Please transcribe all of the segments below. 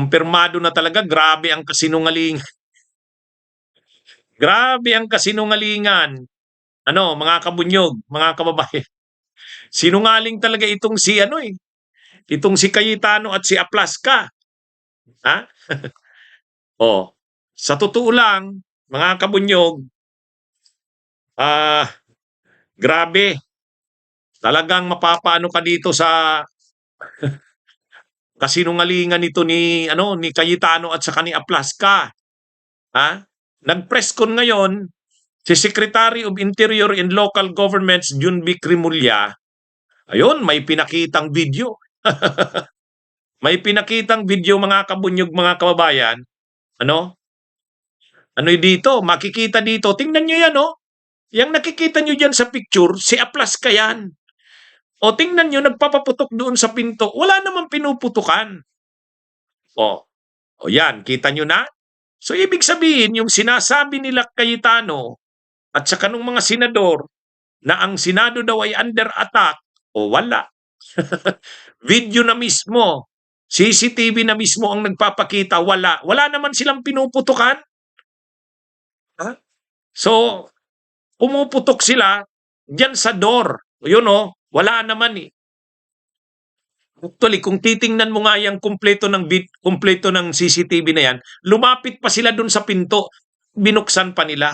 kumpirmado na talaga, grabe ang kasinungalingan. Grabe ang kasinungalingan. Ano, mga kabunyog, mga kababayan. Sinungaling talaga itong si ano eh. Itong si Cayetano at si Aplaska. Ha? Oh, sa totoo lang, mga kabunyog, grabe. Talagang mapapaano ka dito sa kasinungalingan nito ni Cayetano at saka ni Aplaska. Ha? Nag-press con ngayon si Secretary of Interior and Local Governments Junvic Rimulya. Ayun, may pinakitang video. May pinakitang video mga kabunyog, mga kababayan. Ano? Ano dito? Makikita dito. Tingnan nyo yan, oh. Yang nakikita nyo dyan sa picture, si Aplaska yan. O tingnan nyo, nagpapaputok doon sa pinto. Wala namang pinuputukan. O yan, kita nyo na? So ibig sabihin, yung sinasabi nila Cayetano at saka nung mga senador na ang Senado daw ay under attack, o wala. Video na mismo, CCTV na mismo ang nagpapakita, wala. Wala naman silang pinuputukan. Ha? So, pumuputok sila dyan sa door. Yun o, wala naman eh. Actually, kung titingnan mo nga yung kumpleto ng CCTV na yan, lumapit pa sila dun sa pinto, binuksan pa nila.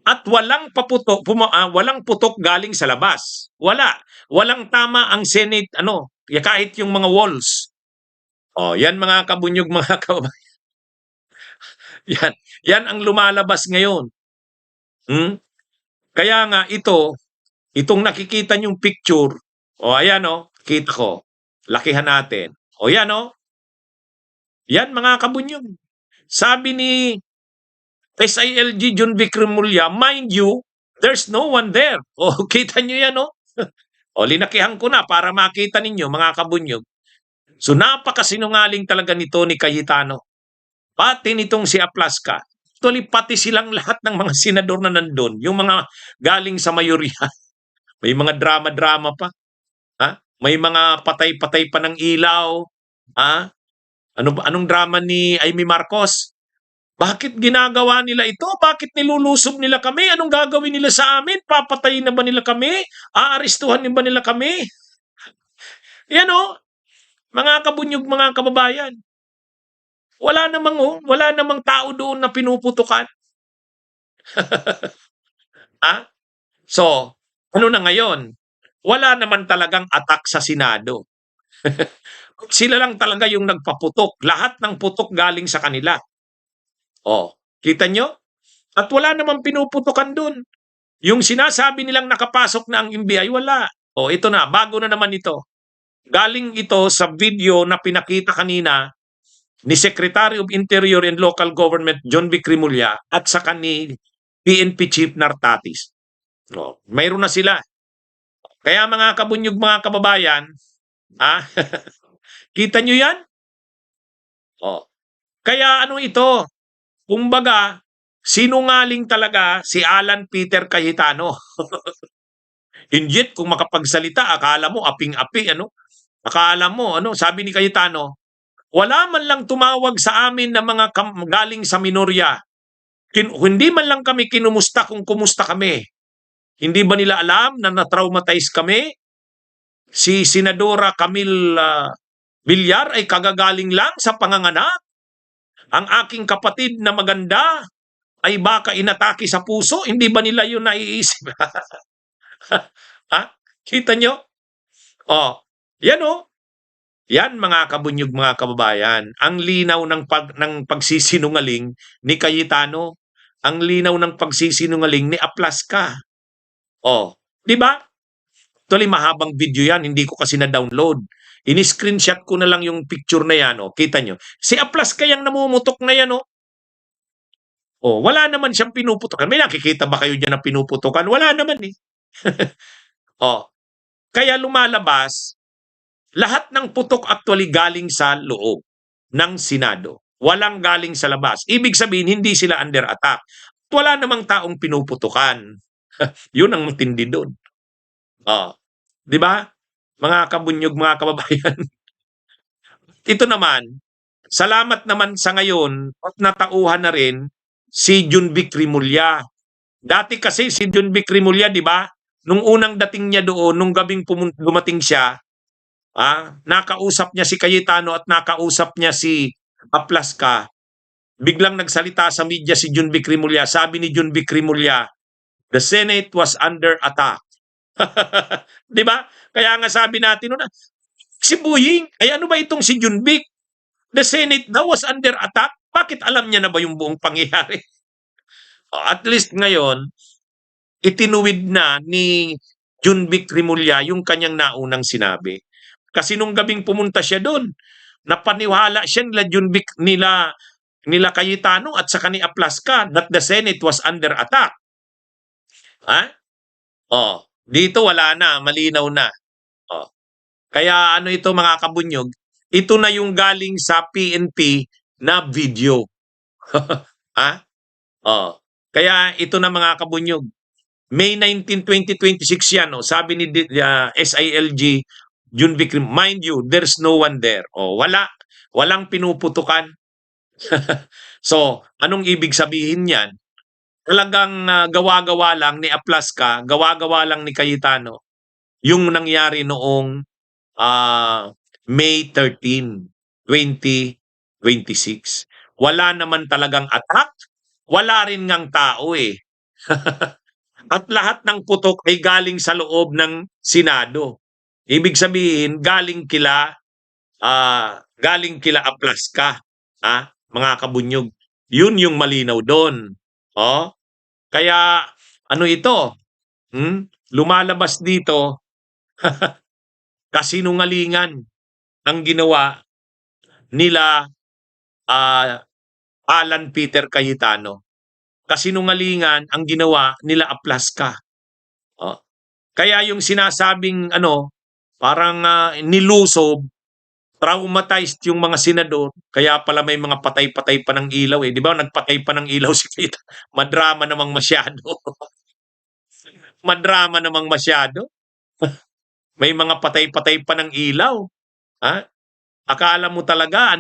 At walang walang putok galing sa labas. Wala. Walang tama ang Senate, kahit yung mga walls. Yan mga kabunyog, mga kababayan. Yan ang lumalabas ngayon. Kaya nga itong nakikita nyong picture, ayan kita ko. Lakihan natin. Yan Yan mga kabunyog. Sabi ni SILG Junvic Rimulya, mind you, there's no one there. Kita nyo yan linakihan ko na para makita ninyo mga kabunyog. So napakasinungaling talaga nito ni Cayetano. Pati nitong si Aplaska. Actually, pati silang lahat ng mga senador na nandun, yung mga galing sa mayorya. May mga drama-drama pa. May mga patay-patay pa ng ilaw. Anong drama ni Amy Marcos? Bakit ginagawa nila ito? Bakit nilulusob nila kami? Anong gagawin nila sa amin? Papatayin na ba nila kami? Aarestuhan na ba nila kami? Yan mga kabunyog, mga kababayan. Wala namang tao doon na pinuputukan. So, ano na ngayon? Wala naman talagang attack sa Senado. Sila lang talaga yung nagpaputok. Lahat ng putok galing sa kanila. Kita nyo? At wala namang pinuputukan dun. Yung sinasabi nilang nakapasok na ang NBI, wala. Ito na, bago na naman ito. Galing ito sa video na pinakita kanina ni Secretary of Interior and Local Government Junvic Rimulya at saka ni PNP Chief Nartatis. Mayroon na sila. Kaya mga kabunyog, mga kababayan, kita nyo yan? Kaya ito? Kumbaga, sinungaling talaga si Alan Peter Cayetano. Injit, kung makapagsalita, akala mo aping-api, Akala mo, sabi ni Cayetano, wala man lang tumawag sa amin na mga galing sa minorya. Hindi man lang kami kinumusta kung kumusta kami. Hindi ba nila alam na na-traumatize kami? Si Senadora Camille Villar ay kagagaling lang sa panganganak. Ang aking kapatid na maganda ay baka inatake sa puso. Hindi ba nila yun naiisip? Kita nyo? Yan Yan mga kabunyog, mga kababayan. Ang linaw ng pagsisinungaling ni Cayetano. Ang linaw ng pagsisinungaling ni Aplaska. Di ba? Actually, mahabang video yan. Hindi ko kasi na-download. Ini-screenshot ko na lang yung picture na yan. Kita nyo. Si Aplaska yung namumutok na yan. Wala naman siyang pinuputokan. May nakikita ba kayo dyan na pinuputokan? Wala naman eh. Kaya lumalabas, lahat ng putok actually galing sa loob ng Senado. Walang galing sa labas. Ibig sabihin, hindi sila under attack. Wala namang taong pinuputukan. Yun ang matindi doon. Di ba? Mga kabunyog, mga kababayan. Ito naman, Salamat naman sa ngayon at natauhan na rin si Junvic Rimulya. Dati kasi si Junvic Rimulya, di ba? Nung unang dating niya doon, nung gabing dumating siya, nakausap niya si Cayetano at nakausap niya si Aplaska. Biglang nagsalita sa media si Junvic Rimulya. Sabi ni Junvic Rimulya, the Senate was under attack. Di ba? Kaya nga sabi natin noon, si Buying, ay ano ba itong si Junvic? The Senate daw was under attack. Bakit alam niya na ba yung buong pangyayari? At least ngayon, itinuwid na ni Junvic Rimulya yung kanyang naunang sinabi. Kasi nung gabing pumunta siya doon, napaniwala siya nila Junvic, nila Cayetano at saka ni Aplaska that the Senate was under attack. Dito wala na, malinaw na. Kaya ano ito mga kabunyog, ito na yung galing sa PNP na video. Kaya ito na mga kabunyog. May 19, 2026 yan. Sabi ni SILG, Junvic, mind you, there's no one there. Walang pinuputukan. So, anong ibig sabihin yan? Talagang gawa-gawa lang ni Aplaska, gawa-gawa lang ni Cayetano yung nangyari noong May 13, 2026. Wala naman talagang attack, wala rin ngang tao eh. At lahat ng putok ay galing sa loob ng Senado. Ibig sabihin, galing kila Aplaska, mga kabunyog. Yun yung malinaw doon. Kaya ano ito? Lumalabas dito kasinungalingan ang ginawa nila Alan Peter Cayetano. Kasinungalingan ang ginawa nila Aplaska. Kaya yung sinasabing parang nilusob, traumatized yung mga senador, kaya pala may mga patay-patay pa ng ilaw eh. Di ba nagpatay pa ng ilaw si Cayetano? Madrama namang masyado. Madrama namang masyado. May mga patay-patay pa ng ilaw. Akala mo talaga,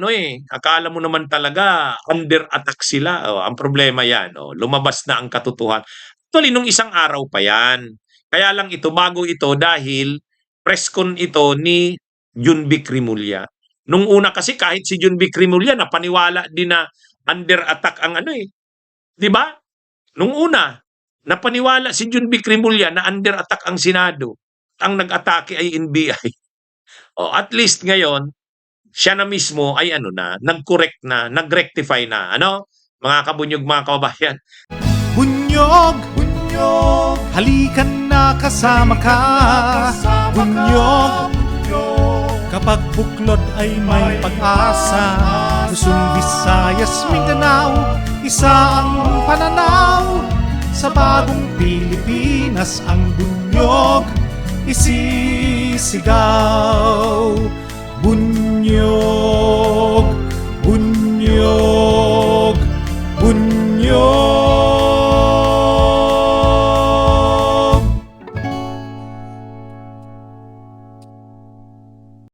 akala mo naman talaga under attack sila. Ang problema yan. Lumabas na ang katotohanan. Actually, nung isang araw pa yan. Kaya lang ito, bago ito dahil press con ito ni Junvic Rimulya. Nung una kasi kahit si Junvic Rimulya napaniwala din na under attack ang di ba? Nung una, napaniwala si Junvic Rimulya na under attack ang Senado. Ang nag-atake ay NBI. At least ngayon, siya na mismo ay nag-correct na, nag-rectify na. Mga kabunyog, mga kababayan. Bunyog, bunyog, halikan na kasama ka. Bunyog, kapag buklod ay may pag-asa. Luzon, Visayas, Mindanao, isa ang pananaw. Sa bagong Pilipinas ang bunyog isisigaw. Bunyog, bunyog.